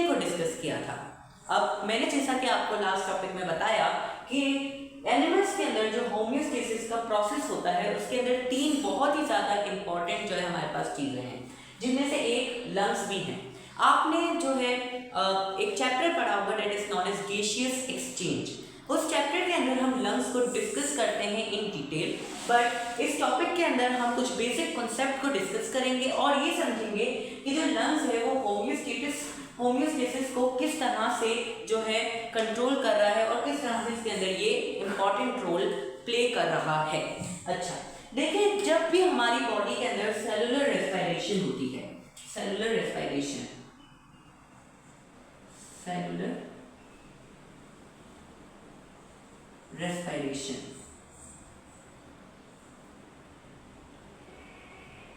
Methane को discuss किया था। अब मैंने जैसा कि आपको लास्ट टॉपिक में बताया कि एनिमल्स के अंदर जो होमियोस्टेसिस का प्रोसेस होता है उसके अंदर 3 बहुत ही ज़्यादा इंपॉर्टेंट जो है हमारे पास चीज़ें हैं, जिनमें से एक लंग्स भी हैं। आपने जो है एक चैप्टर पढ़ा होगा that is known as gaseous exchange. उस चैप्टर के अंदर हम लंग्स को डिस्कस करते हैं इन डिटेल, बट इस टॉपिक के अंदर हम कुछ बेसिक कॉन्सेप्ट को डिस्कस करेंगे और ये समझेंगे कि जो लंग्स है वो होमियोस्टेसिस को किस तरह से जो है कंट्रोल कर रहा है और किस तरह से इसके अंदर ये इंपॉर्टेंट रोल प्ले कर रहा है। अच्छा देखिए, जब भी हमारी बॉडी के अंदर सेलुलर रेस्पिरेशन होती है, सेलुलर रेस्पिरेशन, सेलुलर रेस्पिरेशन,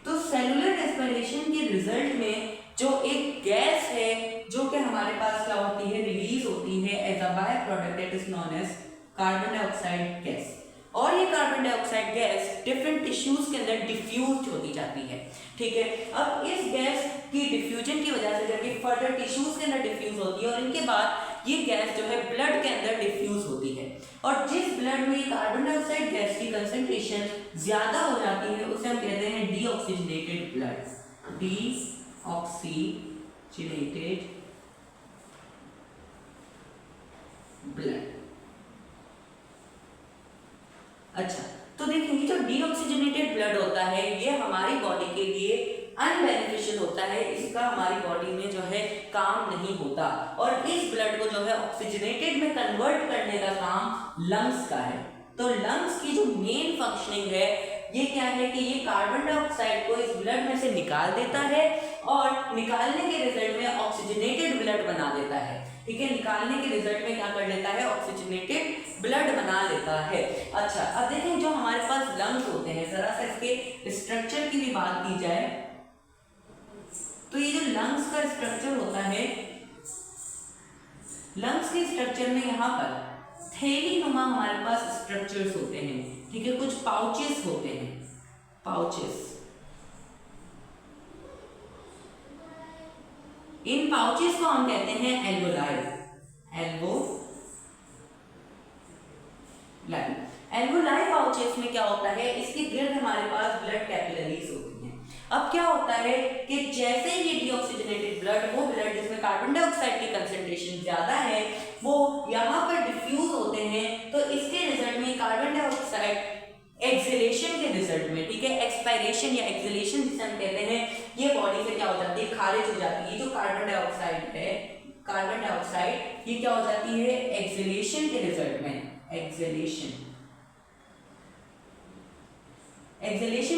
तो सेलुलर रेस्पिरेशन के रिजल्ट में जो एक गैस है जो कि हमारे पास क्या होती है, रिलीज होती है as a by product that is known as carbon dioxide gas. और ये carbon dioxide gas different tissues के अंदर डिफ्यूज होती जाती है। ठीक है, अब इस गैस की डिफ्यूजन की वजह से जब ये फर्दर टिश्यूज के अंदर डिफ्यूज होती है और इनके बाद ये गैस जो है ब्लड के अंदर डिफ्यूज होती है, और जिस ब्लड में कार्बन डाइऑक्साइड गैस की कंसंट्रेशन ज्यादा हो जाती है उसे हम कहते हैं डीऑक्सीजनेटेड ब्लड, डीऑक्सीजनेटेड ब्लड। अच्छा, तो देखिए जो डीऑक्सीजनेटेड ब्लड होता है ये हमारी बॉडी के लिए अनबेनिफिशियल होता है, इसका हमारी बॉडी में जो है काम नहीं होता, और इस ब्लड को जो है ऑक्सीजनेटेड में कन्वर्ट करने का काम लंग्स का है। तो लंग्स की जो मेन फंक्शनिंग है ये क्या है कि ये कार्बन डाइऑक्साइड को इस ब्लड में से निकाल देता है और निकालने के रिजल्ट में ऑक्सीजनेटेड ब्लड बना देता है। ठीक है, निकालने के रिजल्ट में क्या कर लेता है, ऑक्सीजनेटेड ब्लड बना लेता है। अच्छा, अब देखें जो हमारे पास लंग्स होते हैं, जरा सा इसके स्ट्रक्चर की भी बात की जाए तो ये जो लंग्स का स्ट्रक्चर होता है, लंग्स के स्ट्रक्चर में यहाँ पर थैली नुमा हमारे पास स्ट्रक्चर्स होते हैं। ठीक है, कुछ पाउचेस होते हैं, पाउचेस। इन पाउचेस को हम कहते हैं एल्वोलाई, एल्वोलाई पाउचेस में क्या होता है, इसके गिर्द हमारे पास ब्लड कैपिलरीज होती हैं। अब क्या होता है कि जैसे ये डीऑक्सीजनेटेड ब्लड, वो ब्लड जिसमें कार्बन डाइऑक्साइड की कंसंट्रेशन ज्यादा है, वो यहाँ पर डिफ्यूज होते हैं, तो इसके रिजल्ट में कार्बन डाइऑक्साइड एक्सहेलेशन के रिजल्ट में, ठीक है, एक्सपायरेशन या एक्सहेलेशन जिसे हम कहते हैं, ये बॉडी से क्या हो जाती है, खारिज हो जाती है। जो कार्बन डाइऑक्साइड है, कार्बन डाइऑक्साइड, ये क्या हो जाती है, एक्सहेलेशन के रिजल्ट में, एक्सहेलेशन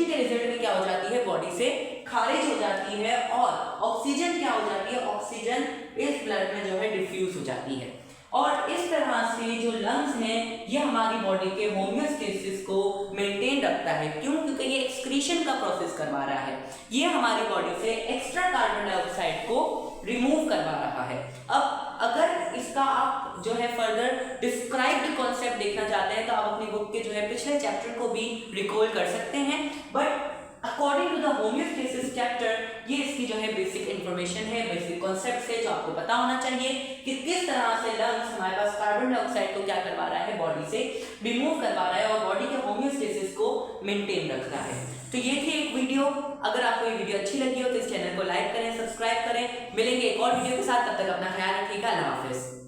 के रिजल्ट में क्या हो जाती है, बॉडी से खारिज हो जाती है और ऑक्सीजन क्या हो जाती है, ऑक्सीजन इस ब्लड में जो है डिफ्यूज हो जाती है। और इस तरह से जो लंग्स हैं ये हमारी बॉडी के होमियोस्टेसिस को मेंटेन रखता है। क्यों? क्योंकि ये एक्सक्रीशन का प्रोसेस करवा रहा है, ये हमारी बॉडी से एक्स्ट्रा कार्बन डाइऑक्साइड को रिमूव करवा रहा है। अब अगर इसका आप जो है फर्दर डिस्क्राइब्ड कॉन्सेप्ट देखना चाहते हैं तो आप अपनी बुक के जो है पिछले चैप्टर को भी रिकॉल कर सकते हैं, but according to the homeostasis chapter ये इसकी जो है बेसिक इंफॉर्मेशन है, बेसिक कॉन्सेप्ट है जो आपको पता होना चाहिए कि किस तरह से लंग्स हमारे पास कार्बन डाइऑक्साइड को क्या करवा रहा है, बॉडी से रिमूव करवा रहा है और बॉडी के होमियोस्टेसिस को मेंटेन रख रहा है। तो ये थी एक वीडियो। अगर आपको ये वीडियो अच्छी लगी हो तो इस चैनल को लाइक करें, सब्सक्राइब करें। मिलेंगे एक और वीडियो के साथ, तब तक अपना ख्याल रखिएगा। अल्लाह हाफिज।